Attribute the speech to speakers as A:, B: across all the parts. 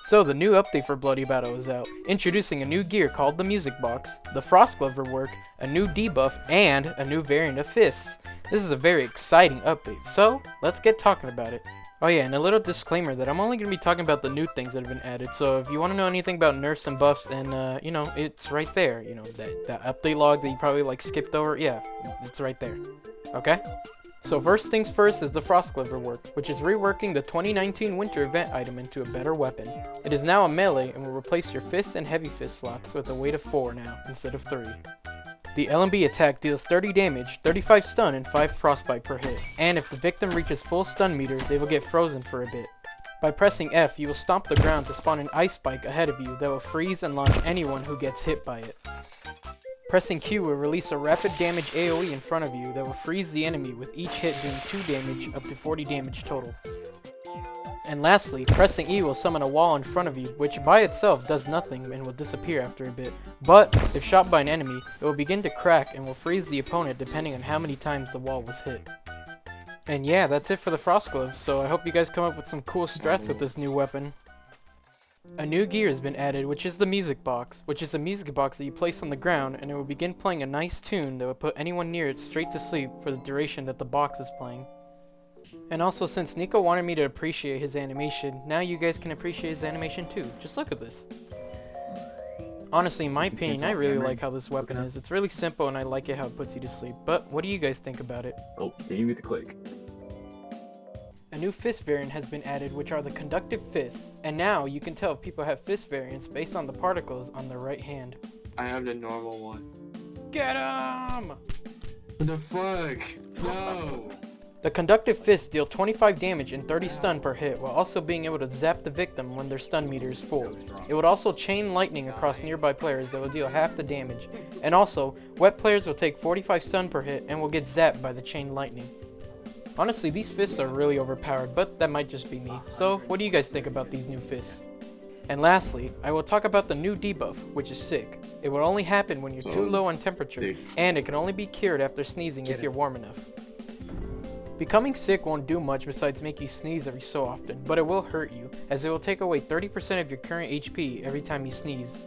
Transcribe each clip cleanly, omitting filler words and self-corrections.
A: So the new update for Bloody Battle is out, introducing a new gear called the Music Box, the Frost Glove Rework, a new debuff, and a new variant of Fists. This is a very exciting update, so let's get talking about it. Oh yeah, and a little disclaimer that I'm only going to be talking about the new things that have been added, so if you want to know anything about nerfs and buffs, and it's right there, that update log that you probably skipped over, yeah, it's right there, okay? So first things first is the Frost Glove Rework, which is reworking the 2019 Winter event item into a better weapon. It is now a melee and will replace your fist and heavy fist slots with a weight of 4 now, instead of 3. The LMB attack deals 30 damage, 35 stun, and 5 frostbite per hit, and if the victim reaches full stun meter, they will get frozen for a bit. By pressing F, you will stomp the ground to spawn an ice spike ahead of you that will freeze and launch anyone who gets hit by it. Pressing Q will release a rapid damage AoE in front of you that will freeze the enemy, with each hit doing 2 damage up to 40 damage total. And lastly, pressing E will summon a wall in front of you, which by itself does nothing and will disappear after a bit. But if shot by an enemy, it will begin to crack and will freeze the opponent depending on how many times the wall was hit. And yeah, that's it for the Frost Glove, so I hope you guys come up with some cool strats with this new weapon. A new gear has been added, which is the Music Box, which is a music box that you place on the ground, and it will begin playing a nice tune that will put anyone near it straight to sleep for the duration that the box is playing. And also, since Nico wanted me to appreciate his animation, now you guys can appreciate his animation too. Just look at this. Honestly, in my opinion, I really like how this weapon is. It's really simple and I like it how it puts you to sleep. But what do you guys think about it?
B: Oh, you need to click.
A: A new fist variant has been added, which are the Conductive Fists, and now you can tell if people have fist variants based on the particles on their right hand.
C: I have the normal one.
A: Get 'em!
C: What the fuck? No!
A: The Conductive Fists deal 25 damage and 30 stun per hit, while also being able to zap the victim when their stun meter is full. It would also chain lightning across nearby players that will deal half the damage, and also, wet players will take 45 stun per hit and will get zapped by the chain lightning. Honestly, these fists are really overpowered, but that might just be me. So, what do you guys think about these new fists? And lastly, I will talk about the new debuff, which is sick. It will only happen when you're too low on temperature, and it can only be cured after sneezing if you're warm enough. Becoming sick won't do much besides make you sneeze every so often, but it will hurt you, as it will take away 30% of your current HP every time you sneeze.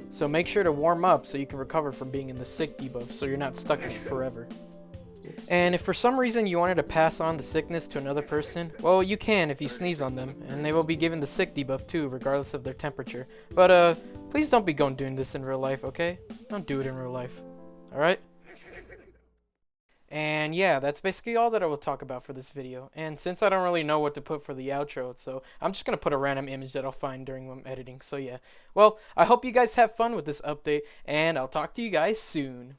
A: So make sure to warm up so you can recover from being in the sick debuff, so you're not stuck in it forever. And if for some reason you wanted to pass on the sickness to another person, well, you can if you sneeze on them, and they will be given the sick debuff too, regardless of their temperature. But please don't be doing this in real life, okay? Don't do it in real life, alright? And yeah, that's basically all that I will talk about for this video. And since I don't really know what to put for the outro, so I'm just going to put a random image that I'll find during when I'm editing, so yeah. Well, I hope you guys have fun with this update, and I'll talk to you guys soon.